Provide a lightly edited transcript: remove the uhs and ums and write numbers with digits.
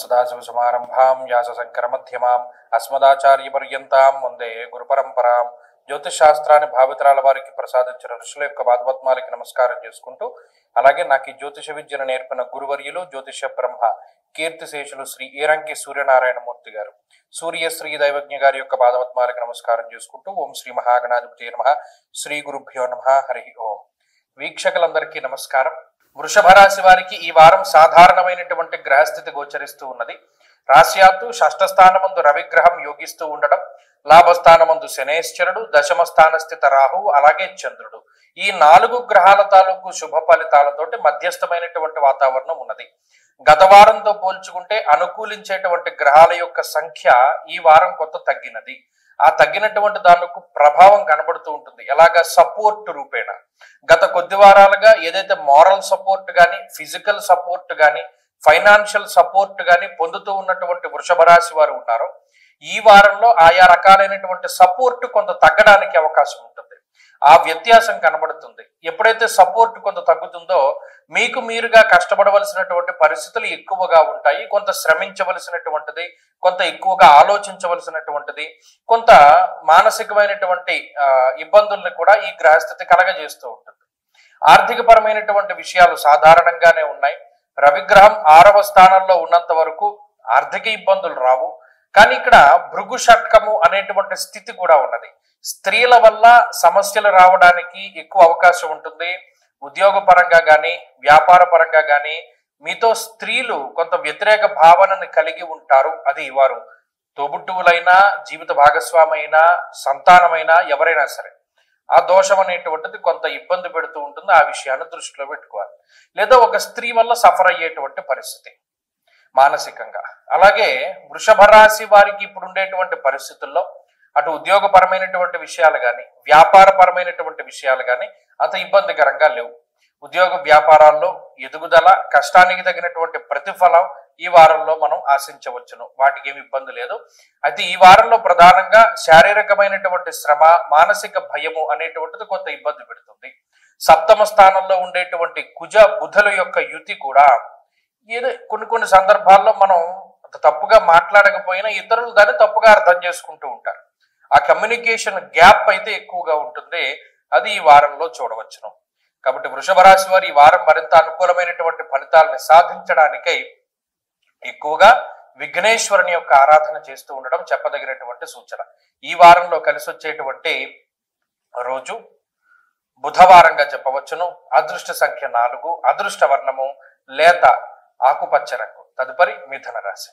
सदाशिवसमारंभां व्यासशंकरमध्यमाम् अस्मदाचार्यपर्यन्तां వందే గురుపరంపరాం. జ్యోతిష్ శాస్త్రాన్ని భావితరాల వారికి ప్రసాదించిన ఋషుల యొక్క పాదపద్మాలకి నమస్కారం చేసుకుంటూ, అలాగే నాకు ఈ జ్యోతిష విద్యను నేర్పిన గురువర్యులు జ్యోతిష బ్రహ్మ కీర్తిశేషులు శ్రీ ఈరంకి సూర్యనారాయణమూర్తి గారు, సూర్యశ్రీ దైవజ్ఞ గారి యొక్క పాదపద్మాలకి నమస్కారం చేసుకుంటూ, ఓం శ్రీ మహాగణాధిపతి నమః, శ్రీ గురుభ్యో నమః, హరి ఓం. వీక్షకులందరికీ నమస్కారం. వృషభ రాశి వారికి ఈ వారం సాధారణమైనటువంటి గ్రహస్థితి గోచరిస్తూ ఉన్నది. రాశ్యాత్తు షష్ఠ స్థానమందు రవిగ్రహం యోగిస్తూ ఉండడం, లాభస్థానమందు శనేశ్వరుడు, దశమ స్థాన స్థిత రాహు, అలాగే చంద్రుడు, ఈ 4 గ్రహాల తాలూకు శుభ ఫలితాలతోటి మధ్యస్థమైనటువంటి వాతావరణం ఉన్నది. గత వారంతో పోల్చుకుంటే అనుకూలించేటువంటి గ్రహాల యొక్క సంఖ్య ఈ వారం కొంత తగ్గినది. ఆ తగ్గినటువంటి దానికి ప్రభావం కనబడుతూ ఉంటుంది. ఎలాగా? సపోర్ట్ రూపేణ గత కొద్ది వారాలుగా ఏదైతే మారల్ సపోర్ట్ కానీ, ఫిజికల్ సపోర్ట్ కానీ, ఫైనాన్షియల్ సపోర్ట్ కానీ పొందుతూ ఉన్నటువంటి వృషభ రాశి వారు ఉన్నారో, ఈ వారంలో ఆయా రకాలైనటువంటి సపోర్ట్ కొంత తగ్గడానికి అవకాశం ఉంటుంది. ఆ వ్యత్యాసం కనబడుతుంది. ఎప్పుడైతే సపోర్ట్ కొంత తగ్గుతుందో మీకు మీరుగా కష్టపడవలసినటువంటి పరిస్థితులు ఎక్కువగా ఉంటాయి. కొంత శ్రమించవలసినటువంటిది, కొంత ఎక్కువగా ఆలోచించవలసినటువంటిది, కొంత మానసికమైనటువంటి ఇబ్బందుల్ని కూడా ఈ గ్రహస్థితి కలగజేస్తూ ఉంటుంది. ఆర్థిక పరమైనటువంటి విషయాలు సాధారణంగానే ఉన్నాయి. రవిగ్రహం 6వ స్థానంలో ఉన్నంత వరకు ఆర్థిక ఇబ్బందులు రావు. కానీ ఇక్కడ భృగు షట్కము అనేటువంటి స్థితి కూడా ఉన్నది. స్త్రీల వల్ల సమస్యలు రావడానికి ఎక్కువ అవకాశం ఉంటుంది. ఉద్యోగ పరంగా కానీ, వ్యాపార పరంగా కానీ మీతో స్త్రీలు కొంత వ్యతిరేక భావనని కలిగి ఉంటారు. అది వారు తోబుట్టువులైనా, జీవిత భాగస్వామి అయినా, సంతానమైనా, ఎవరైనా సరే ఆ దోషం అనేటువంటిది కొంత ఇబ్బంది పెడుతూ ఉంటుంది. ఆ విషయాన్ని దృష్టిలో పెట్టుకోవాలి. లేదా ఒక స్త్రీ వల్ల సఫర్ అయ్యేటువంటి పరిస్థితి మానసికంగా. అలాగే వృషభ రాశి వారికి ఇప్పుడు ఉండేటువంటి పరిస్థితుల్లో అటు ఉద్యోగపరమైనటువంటి విషయాలు కానీ, వ్యాపారపరమైనటువంటి విషయాలు కానీ అంత ఇబ్బందికరంగా లేవు. ఉద్యోగ వ్యాపారాల్లో ఎదుగుదల, కష్టానికి తగినటువంటి ప్రతిఫలం ఈ వారంలో మనం ఆశించవచ్చును. వాటికి ఏమి ఇబ్బంది లేదు. అయితే ఈ వారంలో ప్రధానంగా శారీరకమైనటువంటి శ్రమ, మానసిక భయము అనేటువంటిది కొంత ఇబ్బంది పెడుతుంది. సప్తమ స్థానంలో ఉండేటువంటి కుజ బుధుల యొక్క యుతి కూడా ఏదో కొన్ని సందర్భాల్లో మనం తప్పుగా మాట్లాడకపోయినా ఇతరులు దాన్ని తప్పుగా అర్థం చేసుకుంటూ ఉంటారు. ఆ కమ్యూనికేషన్ గ్యాప్ అయితే ఎక్కువగా ఉంటుంది. అది ఈ వారంలో చూడవచ్చును. కాబట్టి వృషభ రాశి వారు ఈ వారం మరింత అనుకూలమైనటువంటి ఫలితాలను సాధించడానికై ఎక్కువగా విఘ్నేశ్వరుని యొక్క ఆరాధన చేస్తూ ఉండడం చెప్పదగినటువంటి సూచన. ఈ వారంలో కలిసి వచ్చేటువంటి రోజు బుధవారంగా చెప్పవచ్చును. అదృష్ట సంఖ్య 4, అదృష్ట వర్ణము లేత ఆకుపచ్చ రంగు. తదుపరి మిథున రాశి.